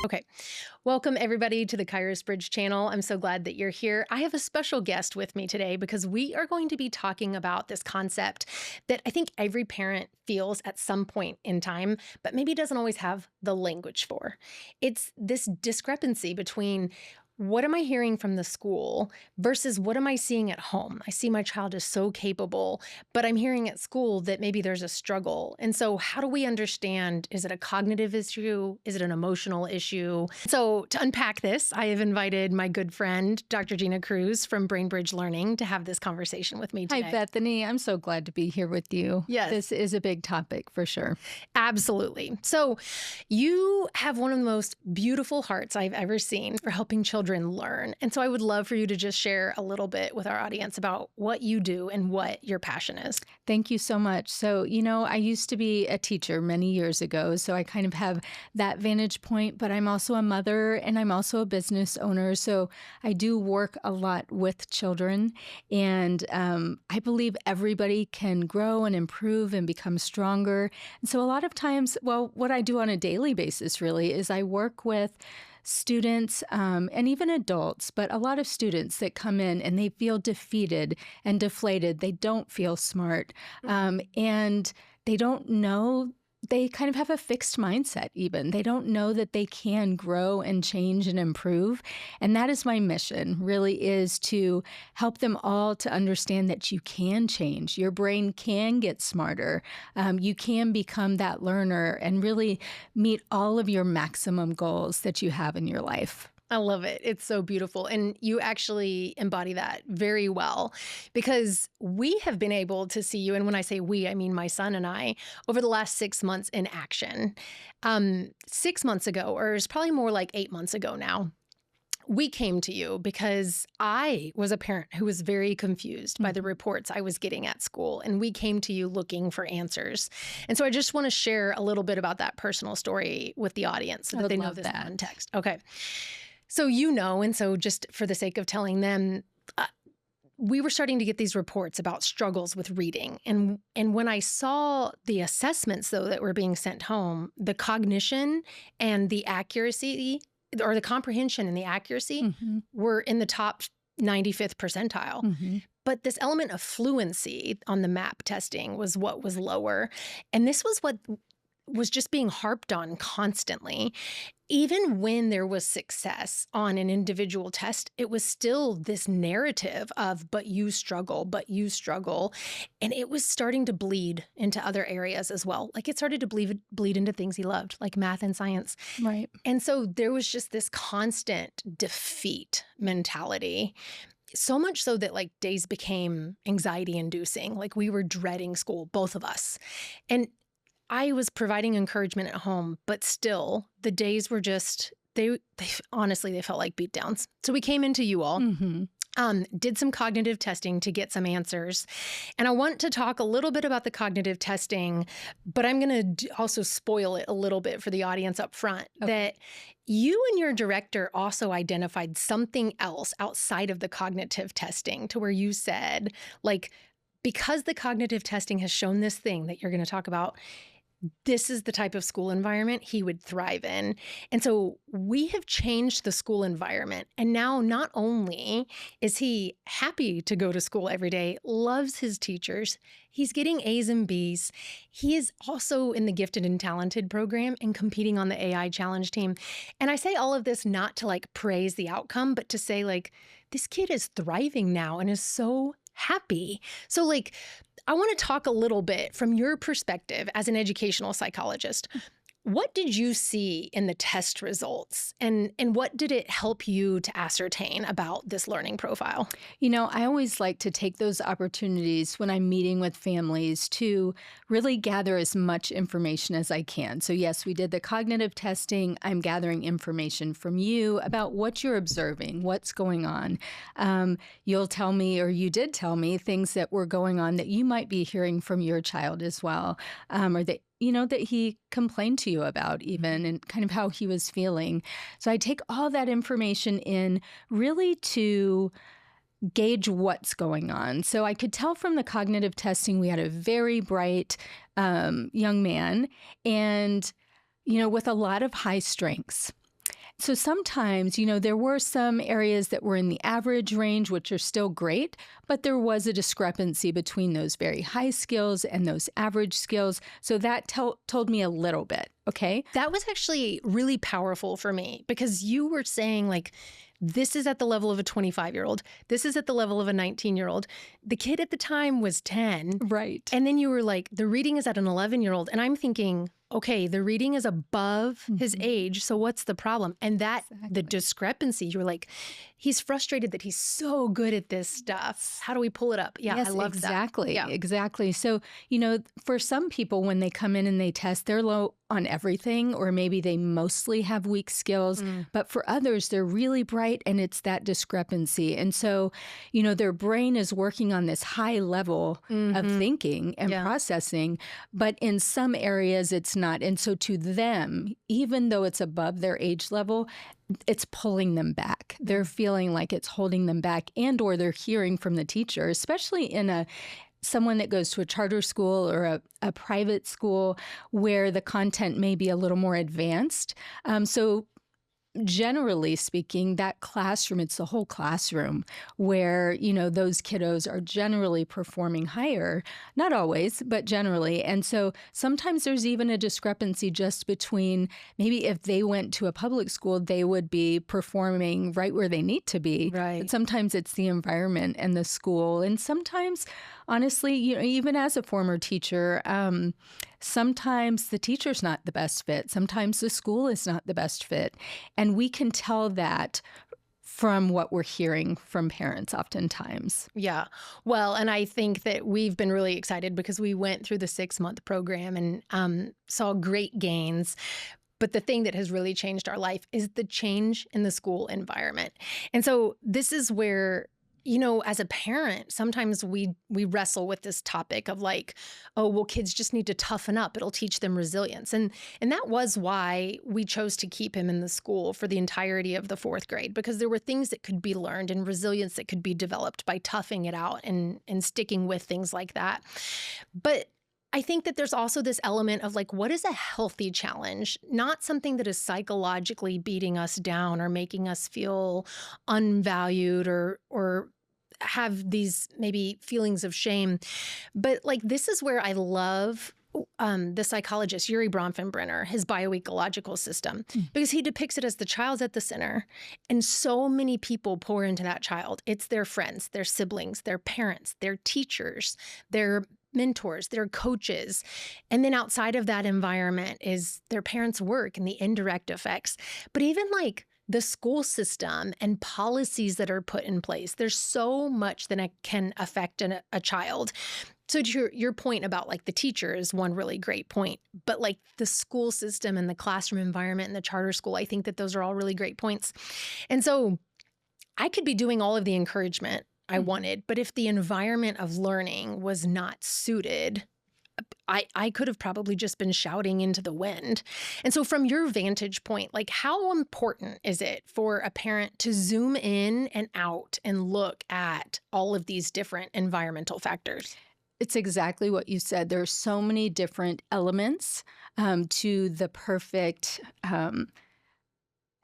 Okay. Welcome, everybody, to the Kairos Bridge channel. I'm so glad that you're here. I have a special guest with me today because we are going to be talking about this concept that I think every parent feels at some point in time, but maybe doesn't always have the language for. It's this discrepancy between what am I hearing from the school versus what am I seeing at home? I see my child is so capable, but I'm hearing at school that maybe there's a struggle. And so how do we understand, is it a cognitive issue? Is it an emotional issue? So to unpack this, I have invited my good friend, Dr. Gina Cruz from Brain Bridge Learning to have this conversation with me today. Hi, Bethany. I'm so glad to be here with you. Yes. This is a big topic for sure. Absolutely. So you have one of the most beautiful hearts I've ever seen for helping children learn. And so I would love for you to just share a little bit with our audience about what you do and what your passion is. Thank you so much. So, I used to be a teacher many years ago, so I kind of have that vantage point, but I'm also a mother and I'm also a business owner. So I do work a lot with children. And I believe everybody can grow and improve and become stronger. And so a lot of times, what I do on a daily basis really is I work with students and even adults, but a lot of students that come in and they feel defeated and deflated. They don't feel smart and they don't know. They kind of have a fixed mindset even. They don't know that they can grow and change and improve. And that is my mission, really, is to help them all to understand that you can change. Your brain can get smarter. You can become that learner and really meet all of your maximum goals that you have in your life. I love it. It's so beautiful. And you actually embody that very well because we have been able to see you. And when I say we, I mean my son and I over the last 6 months in action. 6 months ago, or it's probably more like 8 months ago now, we came to you because I was a parent who was very confused by the reports I was getting at school. And we came to you looking for answers. And so I just want to share a little bit about that personal story with the audience so that they know this context. Okay. So and so just for the sake of telling them, we were starting to get these reports about struggles with reading. And when I saw the assessments, though, that were being sent home, the cognition and the accuracy, or the comprehension and the accuracy were in the top 95th percentile. But this element of fluency on the MAP testing was what was lower. And this was what was just being harped on constantly. Even when there was success on an individual test, it was still this narrative of, but you struggle, but you struggle. And it was starting to bleed into other areas as well. Like it started to bleed into things he loved, like math and science. Right. And so there was just this constant defeat mentality. So much so that like days became anxiety inducing. Like we were dreading school, both of us. And I was providing encouragement at home, but still the days were just, they honestly, they felt like beatdowns. So we came into you all, did some cognitive testing to get some answers. And I want to talk a little bit about the cognitive testing, but I'm going to also spoil it a little bit for the audience up front, that you and your director also identified something else outside of the cognitive testing to where you said, like, because the cognitive testing has shown this thing that you're going to talk about, this is the type of school environment he would thrive in. And so we have changed the school environment. And now not only is he happy to go to school every day, loves his teachers, he's getting A's and B's. He is also in the gifted and talented program and competing on the AI challenge team. And I say all of this not to like praise the outcome, but to say like, this kid is thriving now and is so happy. So like, I want to talk a little bit from your perspective as an educational psychologist. What did you see in the test results and what did it help you to ascertain about this learning profile? I always like to take those opportunities when I'm meeting with families to really gather as much information as I can. So yes, we did the cognitive testing. I'm gathering information from you about what you're observing, what's going on. You'll tell me, or you did tell me, things that were going on that you might be hearing from your child as well, or that that he complained to you about even, and kind of how he was feeling. So I take all that information in really to gauge what's going on. So I could tell from the cognitive testing, we had a very bright young man and, with a lot of high strengths. So sometimes, there were some areas that were in the average range, which are still great, but there was a discrepancy between those very high skills and those average skills. So that told me a little bit. Okay. That was actually really powerful for me because you were saying like, this is at the level of a 25-year-old. This is at the level of a 19-year-old. The kid at the time was 10. Right. And then you were like, the reading is at an 11-year-old. And I'm thinking, okay, the reading is above his age. So what's the problem? And the discrepancy, you were like, he's frustrated that he's so good at this stuff. How do we pull it up? Yeah, Yes, I love exactly. that. Yeah. Exactly. So, for some people, when they come in and they test, they're low on everything, or maybe they mostly have weak skills. But for others, they're really bright, and it's that discrepancy. And so, their brain is working on this high level of thinking and processing, but in some areas it's not. And so to them, even though it's above their age level, it's pulling them back. They're feeling like it's holding them back, and or they're hearing from the teacher, especially in someone that goes to a charter school or a private school where the content may be a little more advanced. So generally speaking, that classroom, it's the whole classroom where, those kiddos are generally performing higher, not always, but generally. And so sometimes there's even a discrepancy just between maybe if they went to a public school, they would be performing right where they need to be. Right. But sometimes it's the environment and the school. And sometimes, honestly, even as a former teacher, sometimes the teacher's not the best fit. Sometimes the school is not the best fit. And we can tell that from what we're hearing from parents oftentimes. Yeah. Well, and I think that we've been really excited because we went through the 6-month program and saw great gains. But the thing that has really changed our life is the change in the school environment. And so this is where, as a parent, sometimes we wrestle with this topic of like, oh, well, kids just need to toughen up. It'll teach them resilience. And that was why we chose to keep him in the school for the entirety of the 4th grade, because there were things that could be learned and resilience that could be developed by toughing it out and sticking with things like that. But I think that there's also this element of like, what is a healthy challenge? Not something that is psychologically beating us down or making us feel unvalued or have these maybe feelings of shame. But like, this is where I love the psychologist, Yuri Bronfenbrenner, his bioecological system, because he depicts it as the child's at the center. And so many people pour into that child. It's their friends, their siblings, their parents, their teachers, their mentors, their coaches. And then outside of that environment is their parents' work and the indirect effects. But even like the school system and policies that are put in place, there's so much that can affect a child. So to your point about like the teacher is one really great point, but like the school system and the classroom environment and the charter school, I think that those are all really great points. And so I could be doing all of the encouragement I wanted, but if the environment of learning was not suited, I could have probably just been shouting into the wind. And so from your vantage point, like how important is it for a parent to zoom in and out and look at all of these different environmental factors? It's exactly what you said. There are so many different elements to the perfect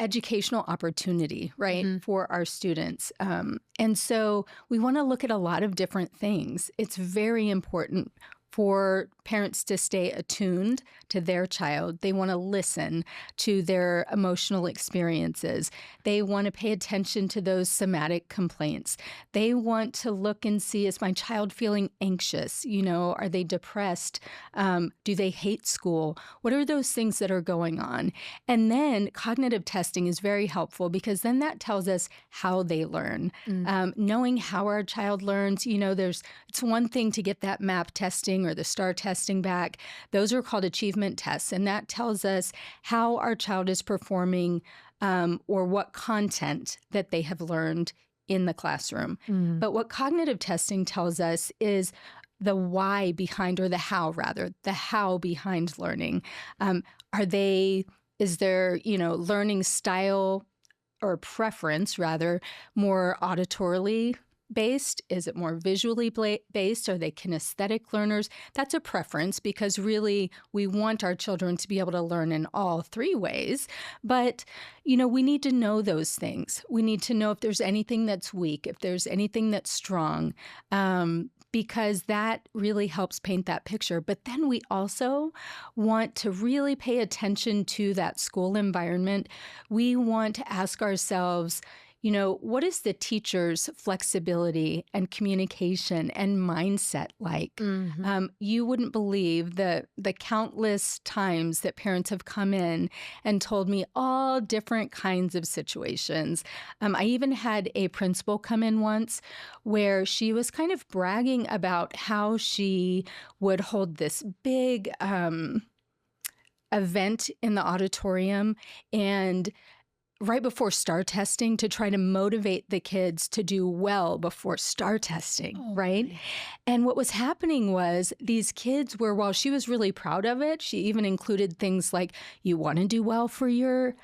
educational opportunity, right, for our students. And so we want to look at a lot of different things. It's very important for parents to stay attuned to their child. They want to listen to their emotional experiences. They want to pay attention to those somatic complaints. They want to look and see, is my child feeling anxious? Are they depressed? Do they hate school? What are those things that are going on? And then cognitive testing is very helpful because then that tells us how they learn. Knowing how our child learns, it's one thing to get that MAP testing or the STAR testing back. Those are called achievement tests, and that tells us how our child is performing or what content that they have learned in the classroom. But what cognitive testing tells us is the why behind, or the how rather, the how behind learning. Is their, learning style or preference rather more auditorily based? Is it more visually based? Are they kinesthetic learners? That's a preference because really we want our children to be able to learn in all three ways. But, we need to know those things. We need to know if there's anything that's weak, if there's anything that's strong, because that really helps paint that picture. But then we also want to really pay attention to that school environment. We want to ask ourselves, what is the teacher's flexibility and communication and mindset like? You wouldn't believe the countless times that parents have come in and told me all different kinds of situations. I even had a principal come in once where she was kind of bragging about how she would hold this big event in the auditorium and right before STAR testing to try to motivate the kids to do well before STAR testing, right? Right. And what was happening was these kids were, while she was really proud of it, she even included things like, you want to do well for your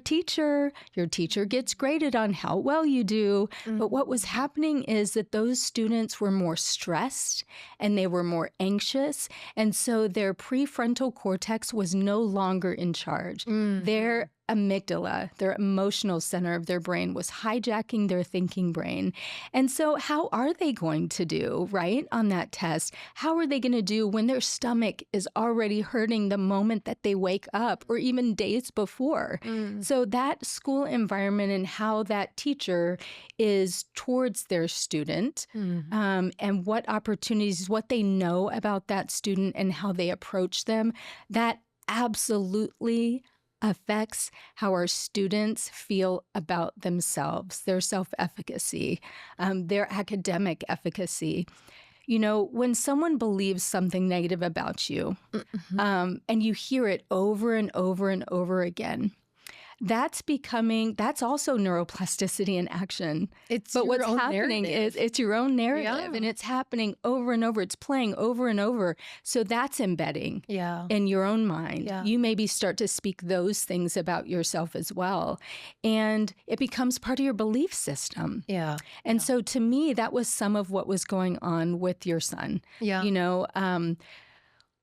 teacher. Your teacher gets graded on how well you do. But what was happening is that those students were more stressed and they were more anxious. And so their prefrontal cortex was no longer in charge. Their amygdala, their emotional center of their brain, was hijacking their thinking brain. And so how are they going to do, right, on that test? How are they going to do when their stomach is already hurting the moment that they wake up or even days before? So that school environment and how that teacher is towards their student and what opportunities, what they know about that student and how they approach them, that absolutely affects how our students feel about themselves, their self-efficacy, their academic efficacy. When someone believes something negative about you, and you hear it over and over and over again, that's also neuroplasticity in action. But what's happening is it's your own narrative and it's happening over and over. It's playing over and over. So that's embedding in your own mind. Yeah. You maybe start to speak those things about yourself as well. And it becomes part of your belief system. And so to me, that was some of what was going on with your son.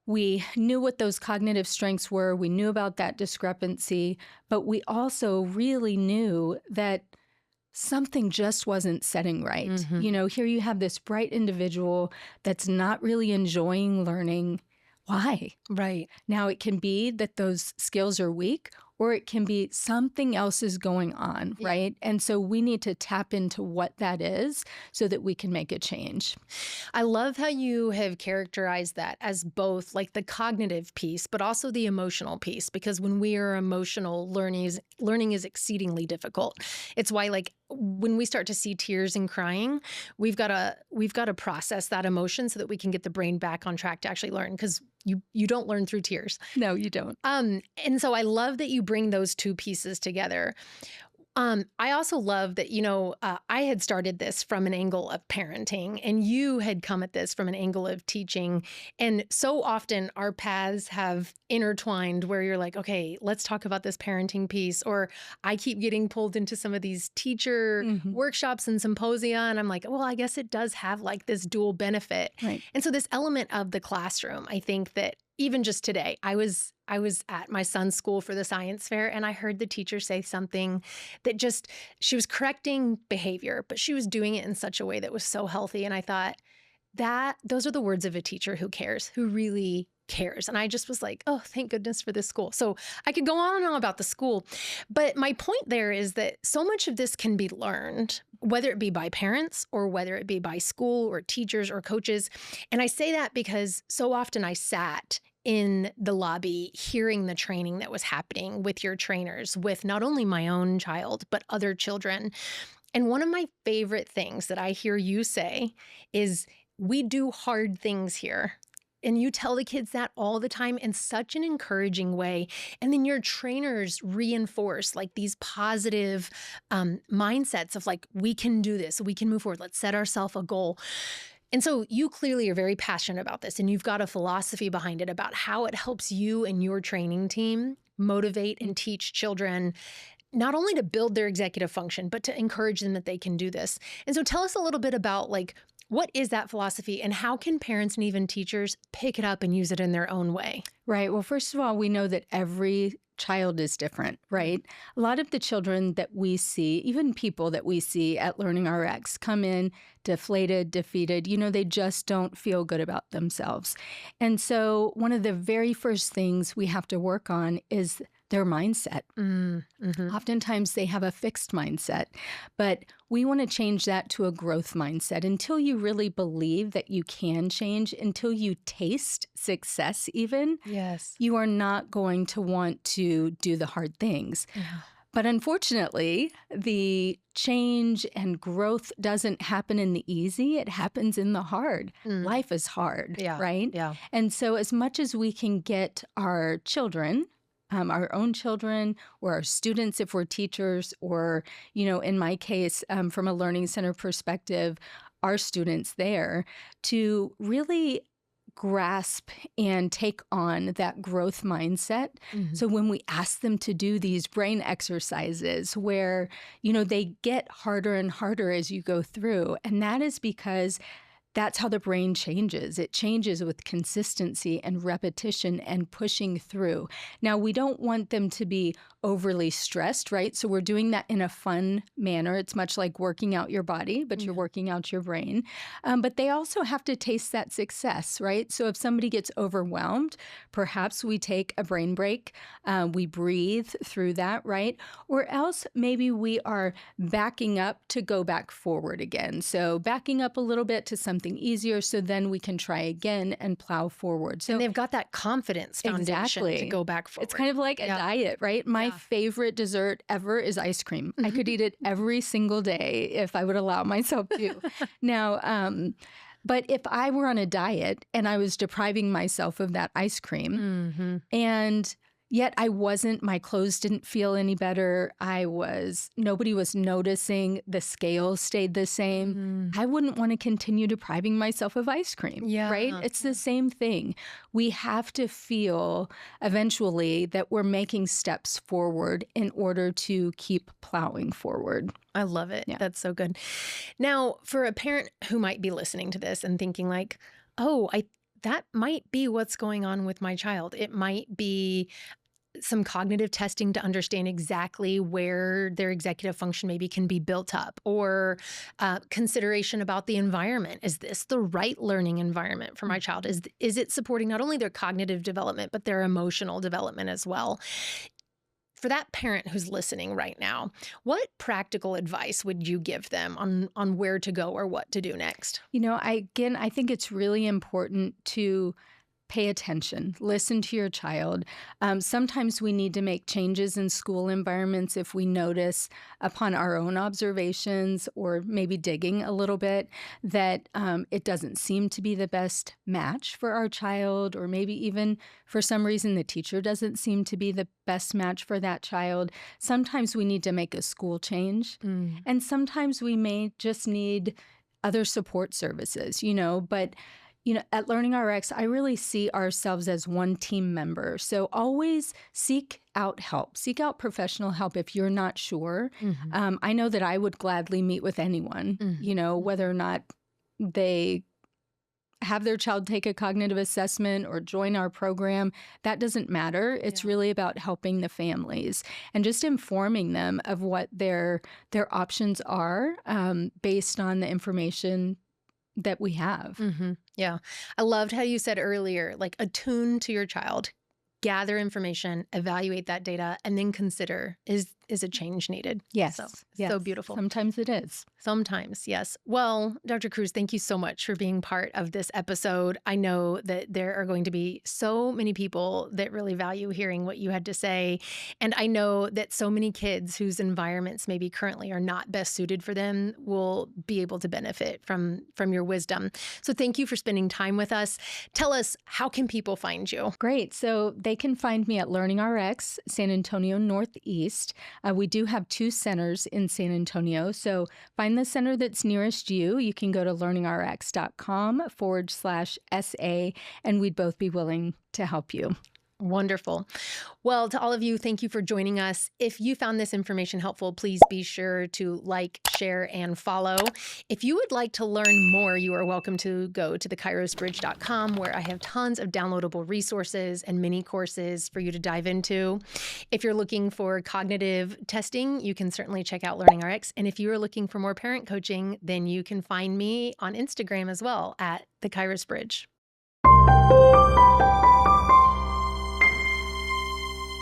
We knew what those cognitive strengths were. We knew about that discrepancy, but we also really knew that something just wasn't setting right. Here you have this bright individual that's not really enjoying learning. Why? Right. Now, it can be that those skills are weak, or it can be something else is going on, right? And so we need to tap into what that is so that we can make a change. I love how you have characterized that as both like the cognitive piece, but also the emotional piece, because when we are emotional, learning is exceedingly difficult. It's why when we start to see tears and crying, we've got to process that emotion so that we can get the brain back on track to actually learn, because you don't learn through tears. No, you don't. And so I love that you bring those two pieces together. I also love that, I had started this from an angle of parenting and you had come at this from an angle of teaching. And so often our paths have intertwined where you're like, okay, let's talk about this parenting piece. Or I keep getting pulled into some of these teacher workshops and symposia. And I'm like, well, I guess it does have like this dual benefit. Right. And so this element of the classroom, I think that even just today, I was at my son's school for the science fair and I heard the teacher say something that she was correcting behavior, but she was doing it in such a way that was so healthy. And I thought those are the words of a teacher who cares, who really cares. And I just was like, oh, thank goodness for this school. So I could go on and on about the school. But my point there is that so much of this can be learned, whether it be by parents or whether it be by school or teachers or coaches. And I say that because so often I sat in the lobby hearing the training that was happening with your trainers, with not only my own child, but other children. And one of my favorite things that I hear you say is, we do hard things here. And you tell the kids that all the time in such an encouraging way. And then your trainers reinforce like these positive mindsets of like, we can do this, we can move forward, let's set ourselves a goal. And so you clearly are very passionate about this and you've got a philosophy behind it about how it helps you and your training team motivate and teach children not only to build their executive function, but to encourage them that they can do this. And so tell us a little bit about like, what is that philosophy and how can parents and even teachers pick it up and use it in their own way? Right. Well, first of all, we know that every child is different, right? A lot of the children that we see, even people that we see at Learning RX, come in deflated, defeated. They just don't feel good about themselves. And so one of the very first things we have to work on is their mindset. Oftentimes they have a fixed mindset, but we want to change that to a growth mindset. Until you really believe that you can change, until you taste success even, Yes. you are not going to want to do the hard things. Yeah. But unfortunately, the change and growth doesn't happen in the easy. It happens in the hard. Life is hard, right? Yeah. And so as much as we can get our children, our own children or our students if we're teachers, or, in my case, from a learning center perspective, our students there, to really grasp and take on that growth mindset. So when we ask them to do these brain exercises where, they get harder and harder as you go through, and that is because that's how the brain changes. It changes with consistency and repetition and pushing through. Now, we don't want them to be overly stressed, right? So we're doing that in a fun manner. It's much like working out your body, but you're working out your brain. But they also have to taste that success, right? So if somebody gets overwhelmed, perhaps we take a brain break. We breathe through that, right? Or else maybe we are backing up to go back forward again. So backing up a little bit to something easier, so then we can try again and plow forward. So and they've got that confidence foundation to go back forward. It's kind of like a diet, right? My favorite dessert ever is ice cream. I could eat it every single day if I would allow myself to. Now, but if I were on a diet and I was depriving myself of that ice cream, and yet my clothes didn't feel any better. Nobody was noticing. The scale stayed the same. I wouldn't want to continue depriving myself of ice cream, right? It's the same thing. We have to feel eventually that we're making steps forward in order to keep plowing forward. I love it. Yeah. That's so good. Now, for a parent who might be listening to this and thinking like, oh, that might be what's going on with my child. It might be some cognitive testing to understand exactly where their executive function maybe can be built up, or consideration about the environment. Is this the right learning environment for my child? Is it supporting not only their cognitive development, but their emotional development as well? For that parent who's listening right now, what practical advice would you give them on where to go or what to do next? I think it's really important to pay attention, listen to your child. Sometimes we need to make changes in school environments if we notice upon our own observations, or maybe digging a little bit, that it doesn't seem to be the best match for our child, or maybe even for some reason the teacher doesn't seem to be the best match for that child. Sometimes we need to make a school change, and sometimes we may just need other support services, but at Learning RX, I really see ourselves as one team member. So always seek out help, seek out professional help if you're not sure. I know that I would gladly meet with anyone, whether or not they have their child take a cognitive assessment or join our program. That doesn't matter. It's really about helping the families and just informing them of what their options are based on the information that we have. Yeah. I loved how you said earlier, like attune to your child, gather information, evaluate that data, and then consider, is a change needed? Yes. So beautiful. Sometimes it is. Sometimes, yes. Well, Dr. Cruz, thank you so much for being part of this episode. I know that there are going to be so many people that really value hearing what you had to say. And I know that so many kids whose environments maybe currently are not best suited for them will be able to benefit from your wisdom. So thank you for spending time with us. Tell us, how can people find you? Great. So they can find me at Learning RX, San Antonio Northeast. We do have 2 centers in San Antonio. So find the center that's nearest you. You can go to learningrx.com/SA, and we'd both be willing to help you. Wonderful. Well, to all of you, thank you for joining us. If you found this information helpful, please be sure to like, share, and follow. If you would like to learn more, you are welcome to go to theKairosBridge.com, where I have tons of downloadable resources and mini courses for you to dive into. If you're looking for cognitive testing, you can certainly check out LearningRx. And if you are looking for more parent coaching, then you can find me on Instagram as well at the Kairos Bridge.